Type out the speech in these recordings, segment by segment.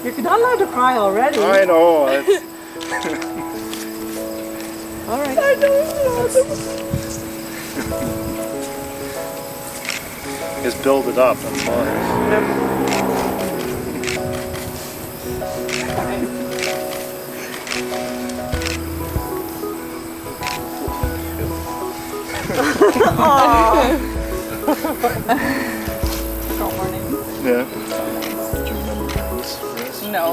You're not allowed to cry already. I know. All right. I know. Just build it up. That's fine. Girl morning. Yeah. Did you remember yours? No,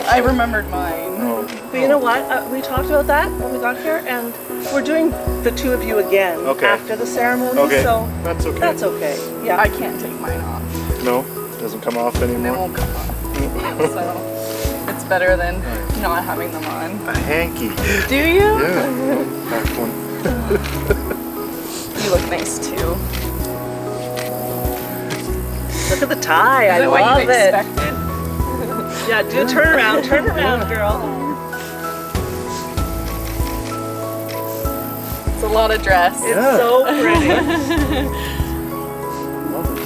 I remembered mine. Oh. But you know what? We talked about that when we got here, and we're doing the two of you again after the ceremony. Okay. So that's okay. That's okay. Yeah. I can't take mine off. No? Doesn't come off They anymore? won't come off. So it's better than not having them on. A hanky. Do you? Yeah. Back one. You look nice too. Look at the tie. I Is it what love you it. expected? Yeah, do turn around, girl. It's a lot of dress. It's so pretty. Love it.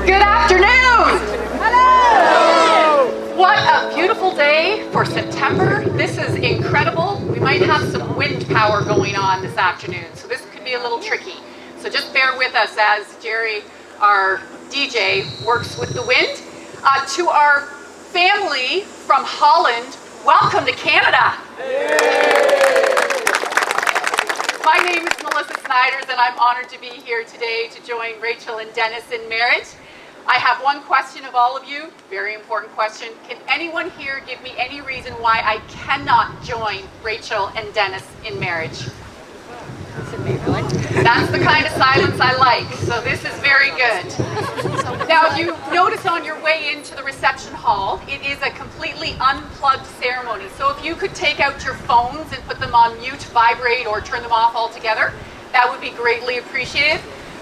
Good afternoon! Hello! What a beautiful day for September. This is incredible. We might have some wind power going on this afternoon, so this could be a little tricky. So just bear with us as Jerry, our DJ, works with the wind. To our family from Holland, welcome to Canada. My name is Melissa Snyders, and I'm honored to be here today to join Rachel and Dennis in marriage. I have one question of all of you, very important question. Can anyone here give me any reason why I cannot join Rachel and Dennis in marriage? That's the kind of silence I like, so this is very good. Now, if you notice on your way into the reception hall, it is a completely unplugged ceremony. So if you could take out your phones and put them on mute, vibrate, or turn them off altogether, that would be greatly appreciated.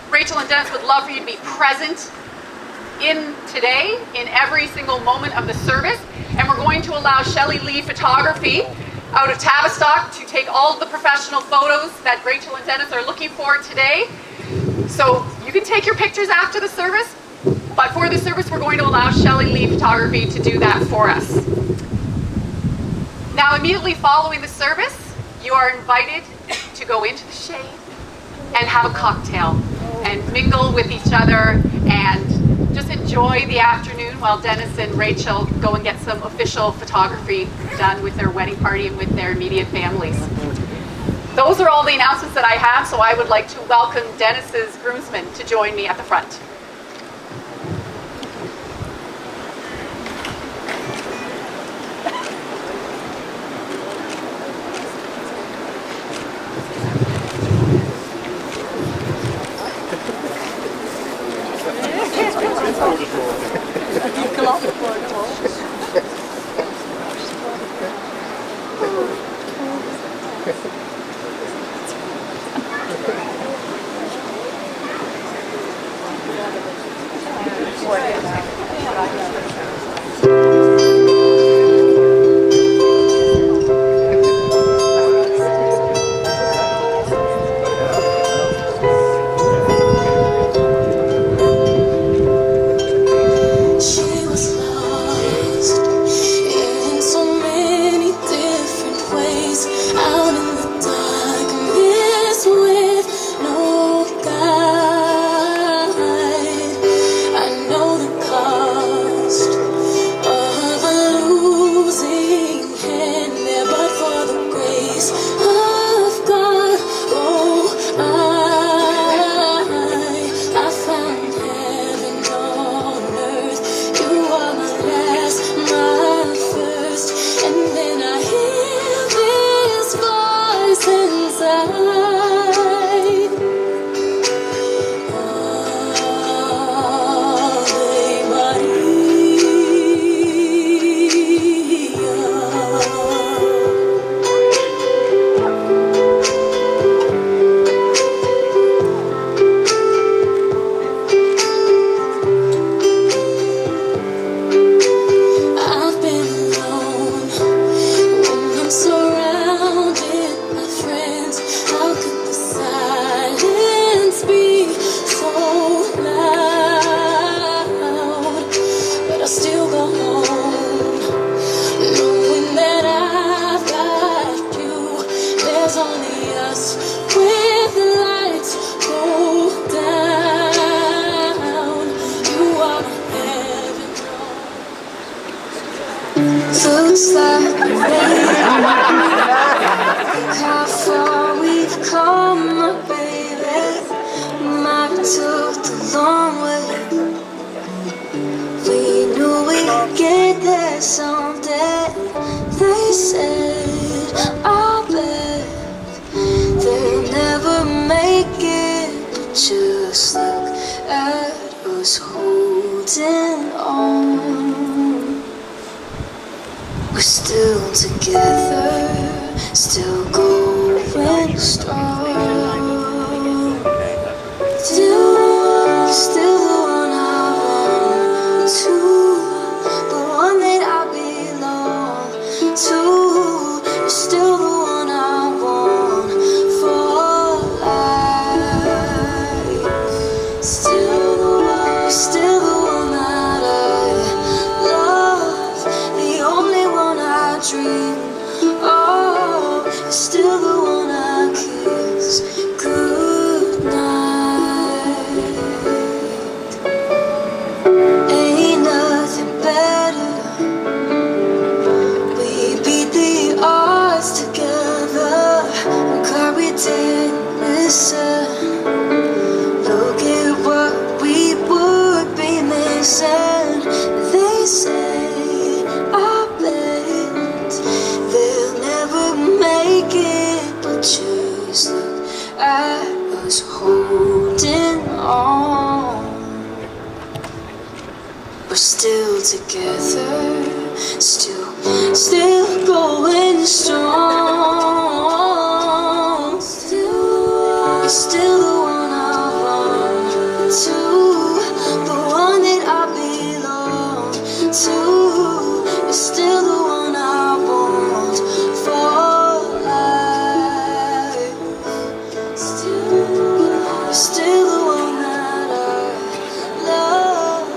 Rachel and Dennis would love for you to be present in today, in every single moment of the service. And we're going to allow Shelley Lee Photography out of Tavistock to take all of the professional photos that Rachel and Dennis are looking for today. So you can take your pictures after the service, but for the service we're going to allow Shelley Lee Photography to do that for us. Now immediately following the service, you are invited to go into the shade and have a cocktail and mingle with each other and just enjoy the afternoon while Dennis and Rachel go and get some official photography done with their wedding party and with their immediate families. Those are all the announcements that I have, so I would like to welcome Dennis's groomsmen to join me at the front. Out in the home. Knowing that I've got you, there's only us with the lights go down. You are my heaven. Looks like how far we've come, my baby. Might have took the long way. We knew we'd get there someday. They said, I'll bet they'll never make it. But just look at us holding on. We're still together, still going strong. Still the one I run to, the one that I belong to. You're still the one I want for life. Still the one that I love, the only one I dream of. You're still the one I kiss goodnight. Ain't nothing better. We beat the odds together. I'm glad we didn't listen. Look at what we would be missing. They say, I bet they'll never make it. But just look at us holding on. We're still together, still going strong. Still the one I run to, the one that I belong to. You're still the one I want for life. Still the one that I love.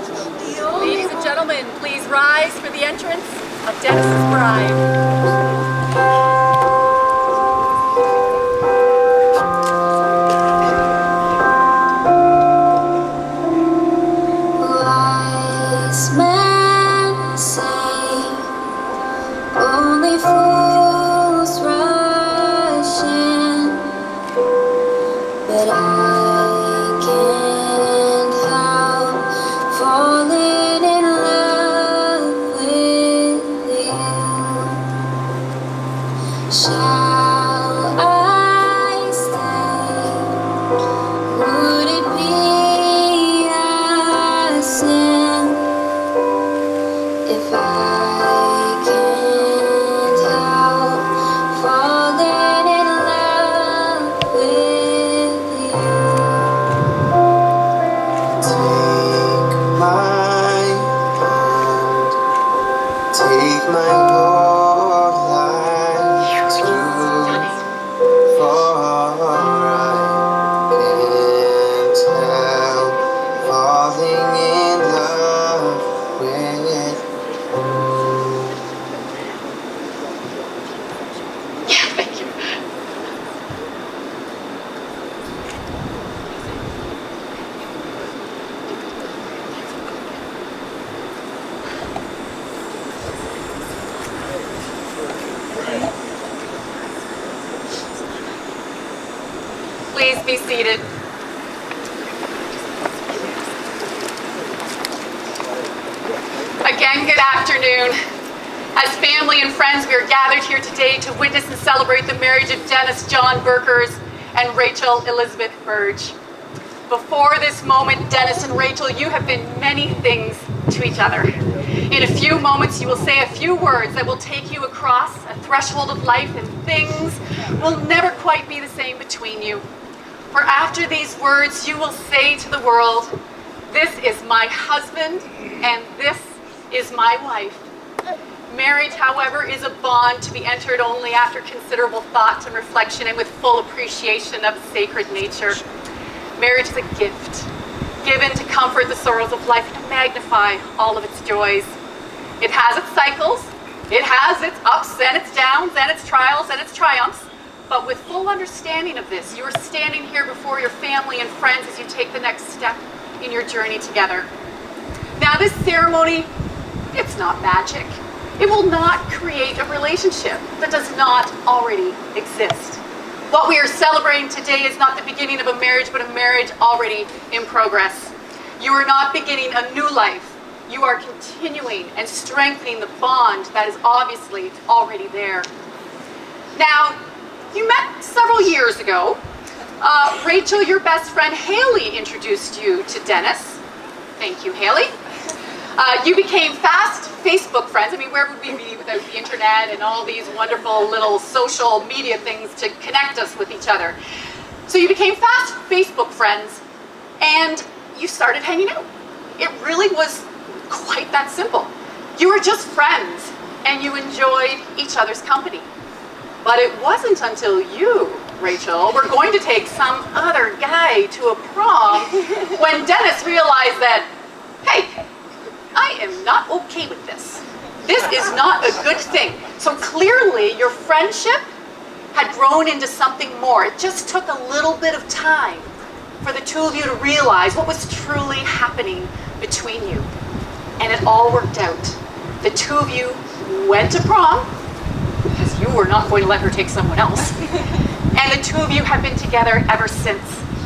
Ladies and gentlemen, please rise for the entrance of Dennis's bride. Wise men say only fools rush in, but I can't help falling in love with you. Shall I stay? Would it be a sin if I can't help falling in love with you? Take my hand, take my whole life through, for I can't help falling in love with. Yeah, thank you. Please be seated. Again, good afternoon. As family and friends, we are gathered here today to witness and celebrate the marriage of Dennis John Burkers and Rachel Elizabeth Burge. Before this moment, Dennis and Rachel, you have been many things to each other. In a few moments, you will say a few words that will take you across a threshold of life, and things will never quite be the same between you. For after these words, you will say to the world, "This is my husband, and this is my wife." Marriage, however, is a bond to be entered only after considerable thought and reflection and with full appreciation of its sacred nature. Marriage is a gift, given to comfort the sorrows of life and magnify all of its joys. It has its cycles, it has its ups and its downs and its trials and its triumphs, but with full understanding of this, you are standing here before your family and friends as you take the next step in your journey together. Now this ceremony, it's not magic. It will not create a relationship that does not already exist. What we are celebrating today is not the beginning of a marriage, but a marriage already in progress. You are not beginning a new life. You are continuing and strengthening the bond that is obviously already there. Now, you met several years ago. Rachel, your best friend Haley introduced you to Dennis. Thank you, Haley. You became fast Facebook friends. I mean, where would we be without the internet and all these wonderful little social media things to connect us with each other? So you became fast Facebook friends and you started hanging out. It really was quite that simple. You were just friends and you enjoyed each other's company. But it wasn't until you, Rachel, were going to take some other guy to a prom when Dennis realized that, hey, I am not okay with this. This is not a good thing. So clearly your friendship had grown into something more. It just took a little bit of time for the two of you to realize what was truly happening between you. And it all worked out. The two of you went to prom, because you were not going to let her take someone else. And the two of you have been together ever since.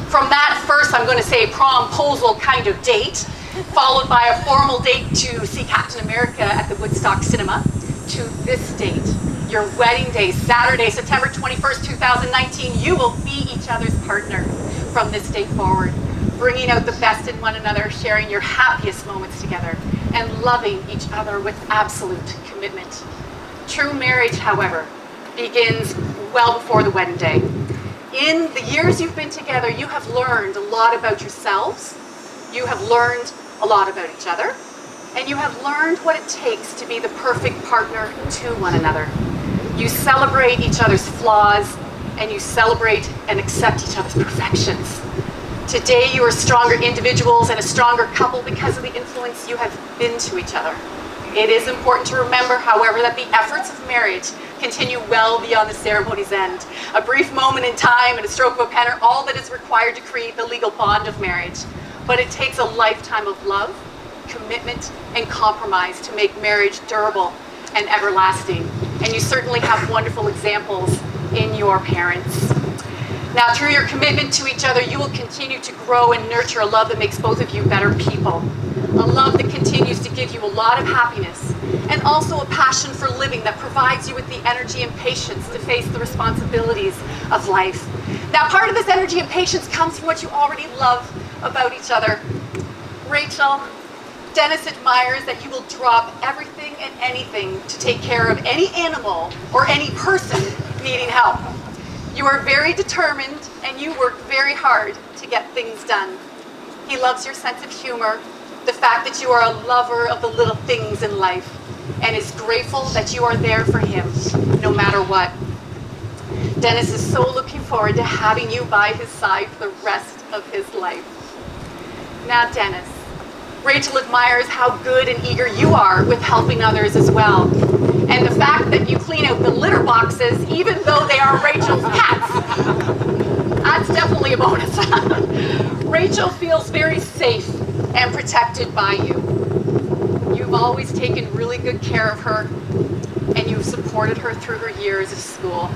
From that first, I'm going to say, promposal kind of date, followed by a formal date to see Captain America at the Woodstock Cinema, to this date, your wedding day, Saturday, September 21st, 2019. You will be each other's partner from this day forward, bringing out the best in one another, sharing your happiest moments together, and loving each other with absolute commitment. True marriage, however, begins well before the wedding day. In the years you've been together, you have learned a lot about yourselves, you have learned a lot about each other, and you have learned what it takes to be the perfect partner to one another. You celebrate each other's flaws, and you celebrate and accept each other's perfections. Today you are stronger individuals and a stronger couple because of the influence you have been to each other. It is important to remember, however, that the efforts of marriage continue well beyond the ceremony's end. A brief moment in time and a stroke of a pen are all that is required to create the legal bond of marriage. But it takes a lifetime of love, commitment, and compromise to make marriage durable and everlasting. And you certainly have wonderful examples in your parents. Now, through your commitment to each other, you will continue to grow and nurture a love that makes both of you better people. A love that continues to give you a lot of happiness, and also a passion for living that provides you with the energy and patience to face the responsibilities of life. Now, part of this energy and patience comes from what you already love about each other. Rachel, Dennis admires that you will drop everything and anything to take care of any animal or any person needing help. You are very determined and you work very hard to get things done. He loves your sense of humor, the fact that you are a lover of the little things in life, and is grateful that you are there for him no matter what. Dennis is so looking forward to having you by his side for the rest of his life. Now, Dennis, Rachel admires how good and eager you are with helping others as well. And the fact that you clean out the litter boxes even though they are Rachel's pets, that's definitely a bonus. Rachel feels very safe and protected by you. You've always taken really good care of her, and you've supported her through her years of school.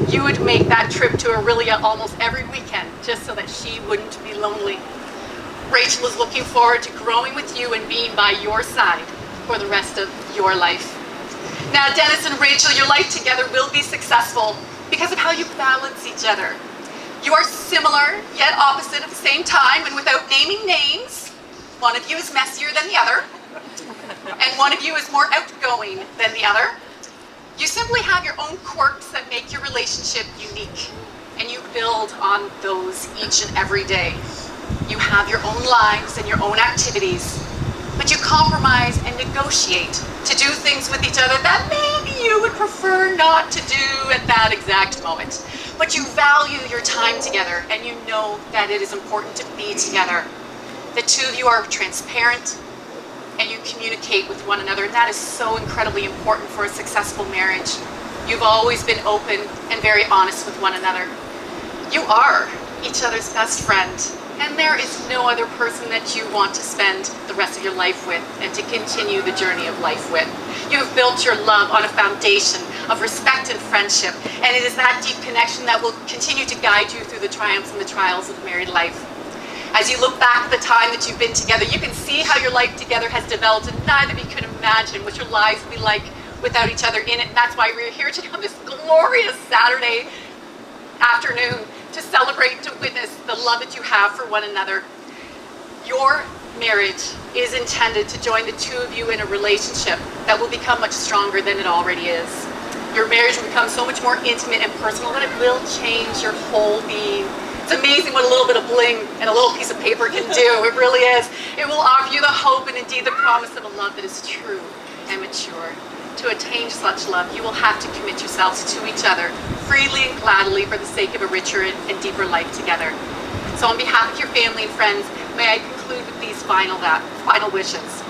You would make that trip to Aurelia almost every weekend just so that she wouldn't be lonely. Rachel is looking forward to growing with you and being by your side for the rest of your life. Now, Dennis and Rachel, your life together will be successful because of how you balance each other. You are similar, yet opposite at the same time, and without naming names, one of you is messier than the other, and one of you is more outgoing than the other. You simply have your own quirks that make your relationship unique, and you build on those each and every day. You have your own lives and your own activities, but you compromise and negotiate to do things with each other that maybe you would prefer not to do at that exact moment. But you value your time together, and you know that it is important to be together. The two of you are transparent, and you communicate with one another, and that is so incredibly important for a successful marriage. You've always been open and very honest with one another. You are each other's best friend, and there is no other person that you want to spend the rest of your life with and to continue the journey of life with. You have built your love on a foundation of respect and friendship, and it is that deep connection that will continue to guide you through the triumphs and the trials of married life. As you look back at the time that you've been together, you can see how your life together has developed, and neither of you can imagine what your lives would be like without each other in it. And that's why we're here today on this glorious Saturday afternoon to celebrate, to witness the love that you have for one another. Your marriage is intended to join the two of you in a relationship that will become much stronger than it already is. Your marriage will become so much more intimate and personal that it will change your whole being. It's amazing what a little bit of bling and a little piece of paper can do. It really is. It will offer you the hope and indeed the promise of a love that is true and mature. To attain such love, you will have to commit yourselves to each other freely and gladly for the sake of a richer and deeper life together. So on behalf of your family and friends, may I conclude with these final wishes.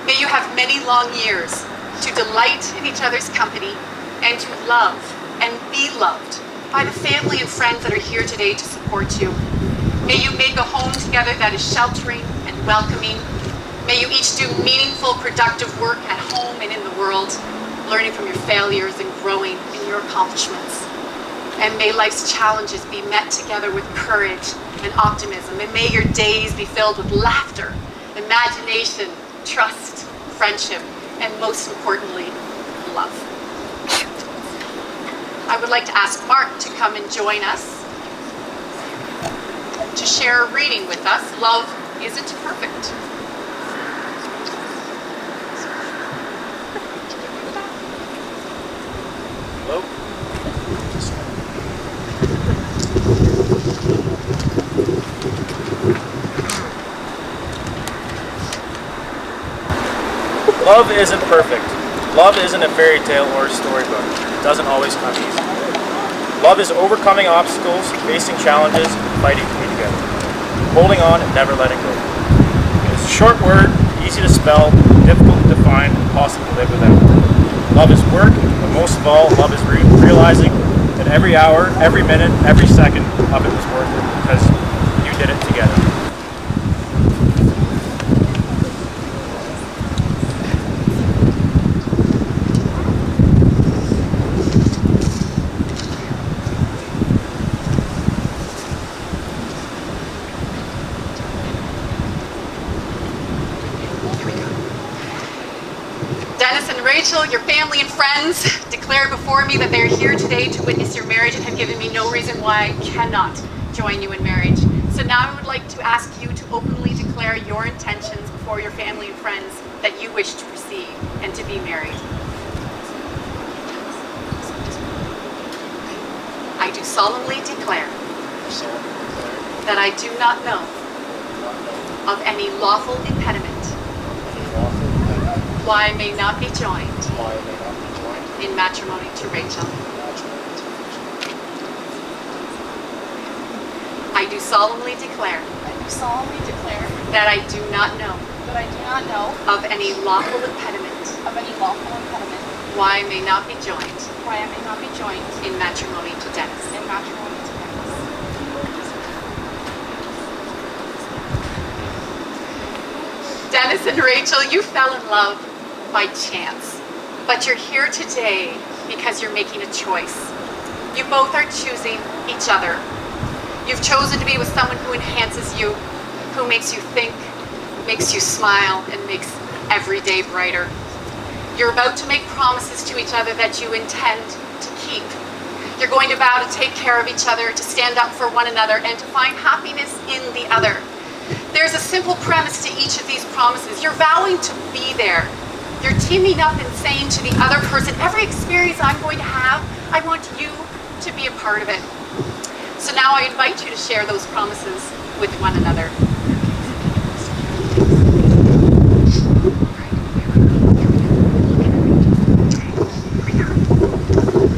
May you have many long years to delight in each other's company and to love and be loved by the family and friends that are here today to support you. May you make a home together that is sheltering and welcoming. May you each do meaningful, productive work at home and in the world, learning from your failures and growing in your accomplishments. And may life's challenges be met together with courage and optimism. And may your days be filled with laughter, imagination, trust, friendship, and most importantly, love. I would like to ask Mark to come and join us to share a reading with us. Love isn't perfect. Hello? Love isn't perfect. Love isn't a fairy tale or a storybook. It doesn't always come easy. Love is overcoming obstacles, facing challenges, and fighting to be together. Holding on and never letting go. It's a short word, easy to spell, difficult to define, impossible to live without. Love is work, but most of all, love is realizing that every hour, every minute, every second of it was worth it because you did it together. Dennis and Rachel, your family and friends, declare before me that they are here today to witness your marriage and have given me no reason why I cannot join you in marriage. So now I would like to ask you to openly declare your intentions before your family and friends that you wish to proceed and to be married. I do solemnly declare that I do not know of any lawful impediment why I may not be joined in matrimony to Rachel. I do solemnly declare that I do not know of any lawful impediment why I may not be joined in matrimony to Dennis. Dennis and Rachel, you fell in love by chance, but you're here today because you're making a choice. You both are choosing each other. You've chosen to be with someone who enhances you, who makes you think, makes you smile, and makes every day brighter. You're about to make promises to each other that you intend to keep. You're going to vow to take care of each other, to stand up for one another, and to find happiness in the other. There's a simple premise to each of these promises. You're vowing to be there. You're teaming up and saying to the other person, every experience I'm going to have, I want you to be a part of it. So now I invite you to share those promises with one another.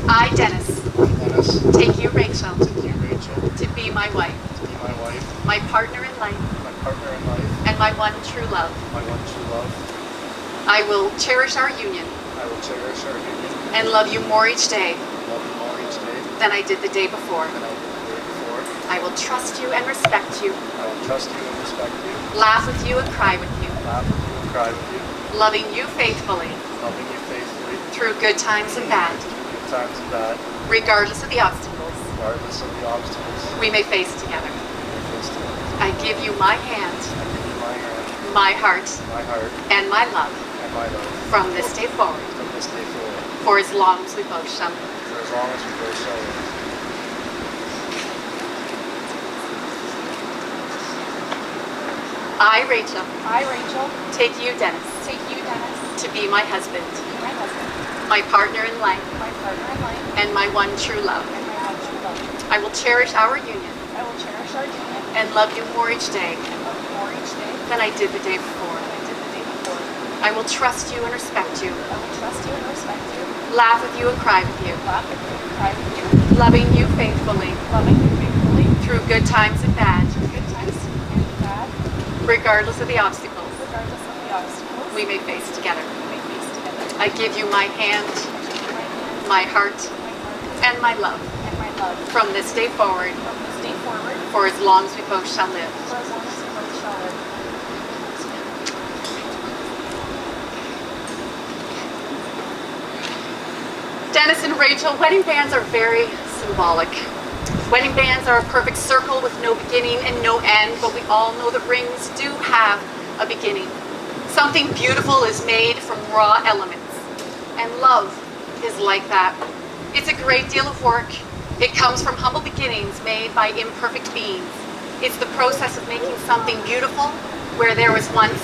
I, Dennis, take you, Rachel, to be my wife, my partner in life, and my one true love. I will cherish our union I will cherish our union and love you more each day and love you more each day than I did the day before. than I did the day before. I will trust you and respect you, I will trust you and respect you, laugh with you and cry with you, laugh with you and cry with you, loving you faithfully loving you faithfully through good times and bad, through good times and bad, regardless of the obstacles regardless of the obstacles we may face together. we face together. I give you my hand, I give you my hand, my heart, my heart, and my love and my love from this day forward, from this day forward, for as long as we both shall live. for as long as we both shall live. I, Rachel, Rachel, take you, Dennis, take you, Dennis, to be my husband, to be my husband, my partner in life, my partner in life, and my one true love. and my one true love. I will cherish our union I will cherish our union and love you more each day and love you more each day than I did the day before. than I did the day before. I will trust you and respect you, I will trust you and respect you, laugh with you and cry with you, laugh with you and cry with you, loving you faithfully loving you faithfully through good times and bad, through good times and bad, regardless of the obstacles regardless of the obstacles we may face together. we may face together. I give you my hand, My hand, my heart, my heart, and my love and my love from this day forward, from this day forward, for as long as we both shall live. for as long as we both shall live. Dennis and Rachel, wedding bands are very symbolic. Wedding bands are a perfect circle with no beginning and no end, but we all know that rings do have a beginning. Something beautiful is made from raw elements, and love is like that. It's a great deal of work. It comes from humble beginnings made by imperfect beings. It's the process of making something beautiful where there was once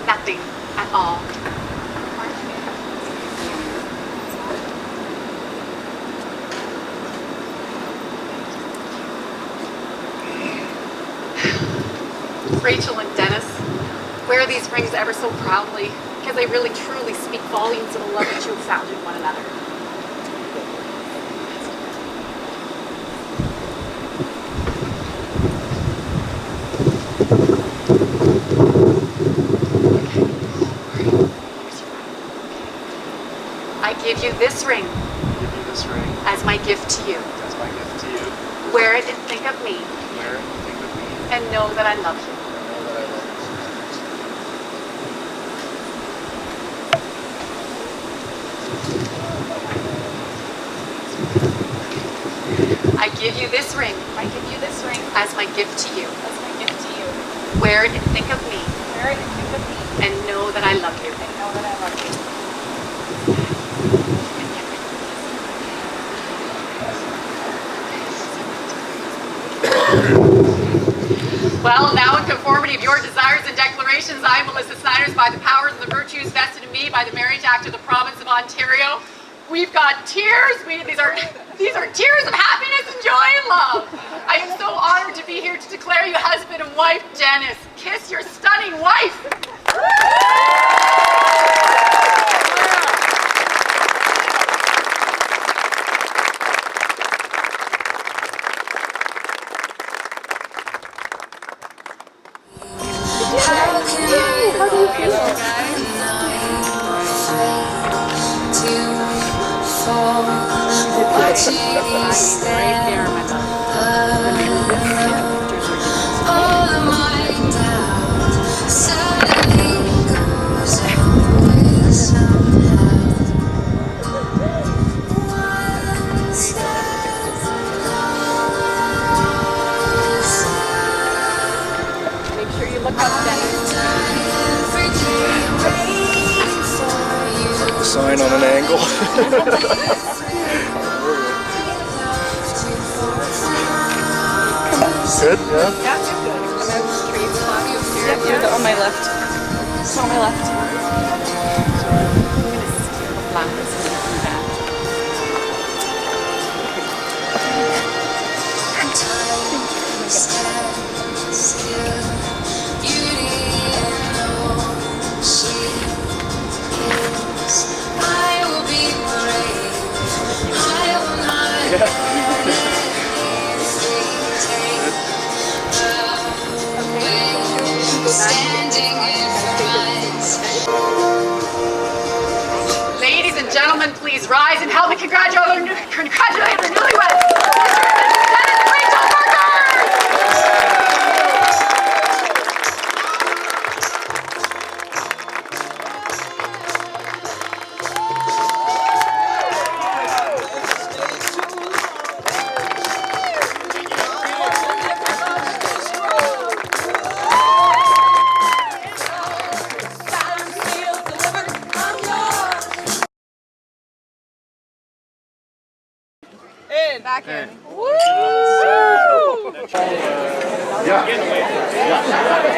nothing at all. Rachel and Dennis wear these rings ever so proudly because they really truly speak volumes of the love that you have found in one another. I give you this ring I give you this ring as my gift to you. as my gift to you. Wear it and think of me Wear it and think of me and know that I love you. and know that I love you. I give you this ring I give you this ring as my gift to you. as my gift to you. Wear it and think of me Wear it and think of me and know that I love you. and know that I love you. Well, now in conformity of your desires and declarations, I, Melissa Snyders, by the powers and the virtues vested in me by the Marriage Act of the Province of Ontario, we've got tears. These are tears of happiness and joy and love. I am so honored to be here to declare you husband and wife. Dennis, kiss your stunning wife. How can I to fall watching you stand all of my doubt suddenly goes away somehow. One step closer. Make sure you look up, Dennis. Every day waiting for you. Sign on an angle. Good, yeah? Yeah, you're good. I'm out the trees. Yep, you're on my left. It's on my left. I'm gonna steal the flowers and come back. Time stands still. Beauty in all she is. I will be brave. I will not let anything take away. Standing in front. gentlemen please rise and help me congratulate our newlyweds? Dennis and Rachel Parker! Back in. Yeah.